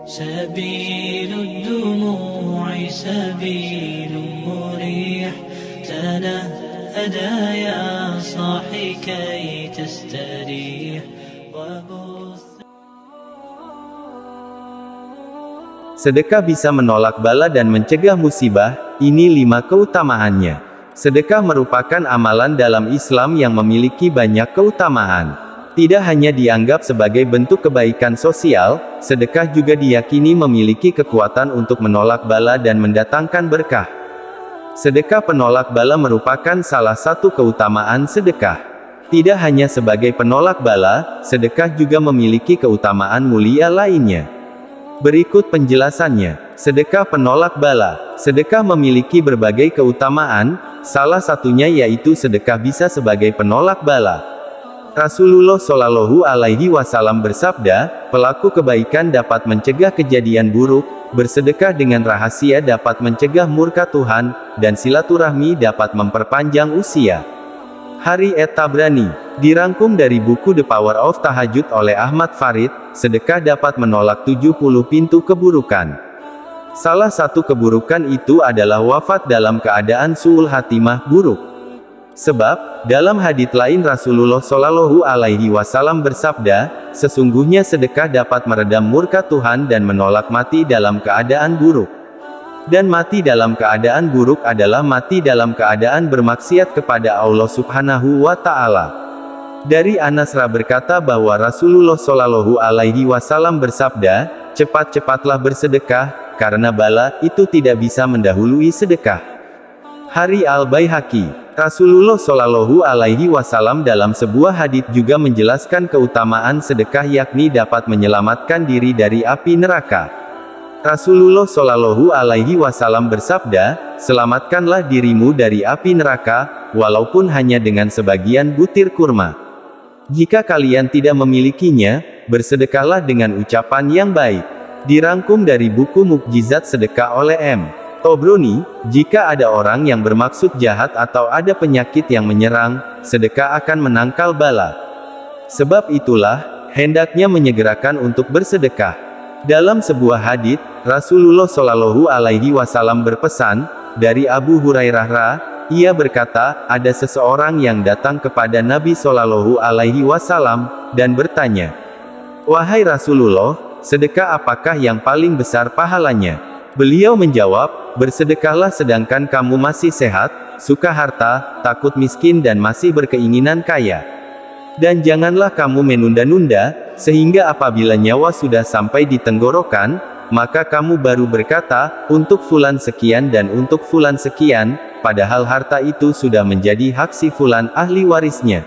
سبيل الدموع سبيل مريح تنهدى يا صاحي كي تستريح Sedekah bisa menolak bala dan mencegah musibah, ini 5 keutamaannya. Sedekah merupakan amalan dalam Islam yang memiliki banyak keutamaan. Tidak hanya dianggap sebagai bentuk kebaikan sosial, sedekah juga diyakini memiliki kekuatan untuk menolak bala dan mendatangkan berkah. Sedekah penolak bala merupakan salah satu keutamaan sedekah. Tidak hanya sebagai penolak bala, sedekah juga memiliki keutamaan mulia lainnya. Berikut penjelasannya. Sedekah penolak bala. Sedekah memiliki berbagai keutamaan, salah satunya yaitu sedekah bisa sebagai penolak bala. Rasulullah Shallallahu Alaihi Wasallam bersabda, pelaku kebaikan dapat mencegah kejadian buruk, bersedekah dengan rahasia dapat mencegah murka Tuhan, dan silaturahmi dapat memperpanjang usia. Hari At-Tabrani, dirangkum dari buku The Power of Tahajud oleh Ahmad Farid, sedekah dapat menolak 70 pintu keburukan. Salah satu keburukan itu adalah wafat dalam keadaan su'ul hatimah buruk. Sebab, dalam hadits lain Rasulullah Shallallahu Alaihi Wasallam bersabda, sesungguhnya sedekah dapat meredam murka Tuhan dan menolak mati dalam keadaan buruk. Dan mati dalam keadaan buruk adalah mati dalam keadaan bermaksiat kepada Allah Subhanahu wa Ta'ala. Dari Anas berkata bahwa Rasulullah Shallallahu Alaihi Wasallam bersabda, cepat-cepatlah bersedekah, karena bala itu tidak bisa mendahului sedekah. Hari Al-Baihaqi, Rasulullah Shallallahu Alaihi Wasallam dalam sebuah hadits juga menjelaskan keutamaan sedekah yakni dapat menyelamatkan diri dari api neraka. Rasulullah Shallallahu Alaihi Wasallam bersabda, selamatkanlah dirimu dari api neraka, walaupun hanya dengan sebagian butir kurma. Jika kalian tidak memilikinya, bersedekahlah dengan ucapan yang baik. Dirangkum dari buku Mukjizat Sedekah oleh M. Tobroni, jika ada orang yang bermaksud jahat atau ada penyakit yang menyerang, sedekah akan menangkal bala. Sebab itulah, hendaknya menyegerakan untuk bersedekah. Dalam sebuah hadits, Rasulullah Shallallahu Alaihi Wasallam berpesan, dari Abu Hurairah, ia berkata, ada seseorang yang datang kepada Nabi Shallallahu Alaihi Wasallam, dan bertanya, wahai Rasulullah, sedekah apakah yang paling besar pahalanya? Beliau menjawab, bersedekahlah sedangkan kamu masih sehat, suka harta, takut miskin dan masih berkeinginan kaya. Dan janganlah kamu menunda-nunda, sehingga apabila nyawa sudah sampai di tenggorokan, maka kamu baru berkata, untuk fulan sekian dan untuk fulan sekian, padahal harta itu sudah menjadi hak si fulan ahli warisnya.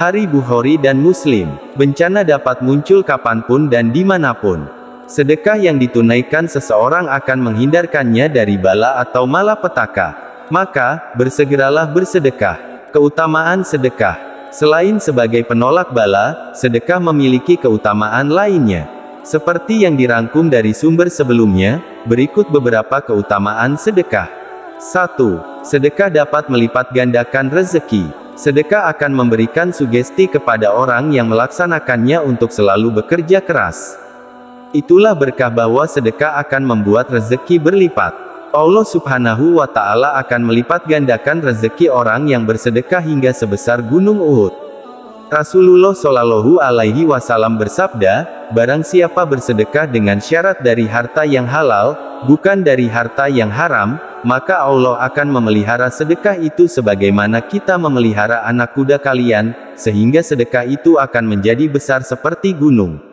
Hari Bukhari dan Muslim, bencana dapat muncul kapanpun dan dimanapun. Sedekah yang ditunaikan seseorang akan menghindarkannya dari bala atau malapetaka. Maka, bersegeralah bersedekah. Keutamaan sedekah. Selain sebagai penolak bala, sedekah memiliki keutamaan lainnya. Seperti yang dirangkum dari sumber sebelumnya, berikut beberapa keutamaan sedekah. 1. Sedekah dapat melipat gandakan rezeki. Sedekah akan memberikan sugesti kepada orang yang melaksanakannya untuk selalu bekerja keras. Itulah berkah bahwa sedekah akan membuat rezeki berlipat. Allah Subhanahu wa Ta'ala akan melipat gandakan rezeki orang yang bersedekah hingga sebesar gunung Uhud. Rasulullah Shallallahu Alaihi Wasallam bersabda, barang siapa bersedekah dengan syarat dari harta yang halal, bukan dari harta yang haram, maka Allah akan memelihara sedekah itu sebagaimana kita memelihara anak kuda kalian, sehingga sedekah itu akan menjadi besar seperti gunung.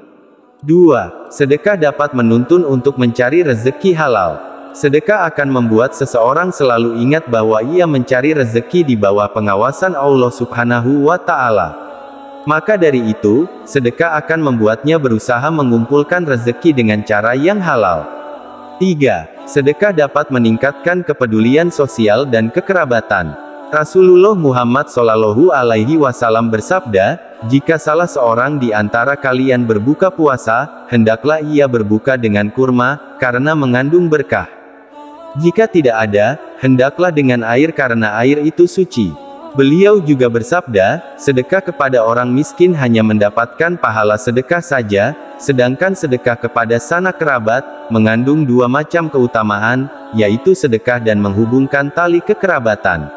2. Sedekah dapat menuntun untuk mencari rezeki halal. Sedekah akan membuat seseorang selalu ingat bahwa ia mencari rezeki di bawah pengawasan Allah Subhanahu wa Ta'ala. Maka dari itu, sedekah akan membuatnya berusaha mengumpulkan rezeki dengan cara yang halal. 3. Sedekah dapat meningkatkan kepedulian sosial dan kekerabatan. Rasulullah Muhammad Shallallahu Alaihi Wasallam bersabda, jika salah seorang di antara kalian berbuka puasa, hendaklah ia berbuka dengan kurma, karena mengandung berkah. Jika tidak ada, hendaklah dengan air karena air itu suci. Beliau juga bersabda, sedekah kepada orang miskin hanya mendapatkan pahala sedekah saja, sedangkan sedekah kepada sanak kerabat, mengandung dua macam keutamaan, yaitu sedekah dan menghubungkan tali kekerabatan.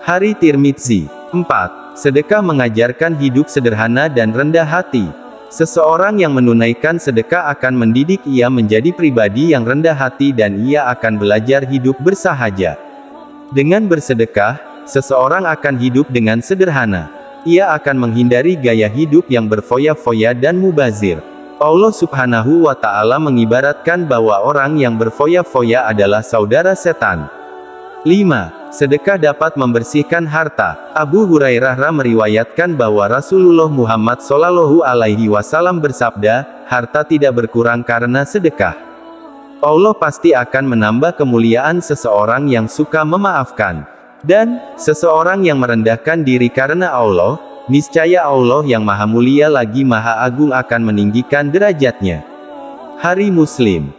Hari Tirmidzi. 4. Sedekah mengajarkan hidup sederhana dan rendah hati. Seseorang yang menunaikan sedekah akan mendidik ia menjadi pribadi yang rendah hati dan ia akan belajar hidup bersahaja. Dengan bersedekah, seseorang akan hidup dengan sederhana. Ia akan menghindari gaya hidup yang berfoya-foya dan mubazir. Allah Subhanahu wa Ta'ala mengibaratkan bahwa orang yang berfoya-foya adalah saudara setan. 5. Sedekah dapat membersihkan harta. Abu Hurairah meriwayatkan bahwa Rasulullah Muhammad Shallallahu Alaihi Wasallam bersabda, harta tidak berkurang karena sedekah. Allah pasti akan menambah kemuliaan seseorang yang suka memaafkan. Dan, seseorang yang merendahkan diri karena Allah, niscaya Allah yang maha mulia lagi maha agung akan meninggikan derajatnya. Hari Muslim.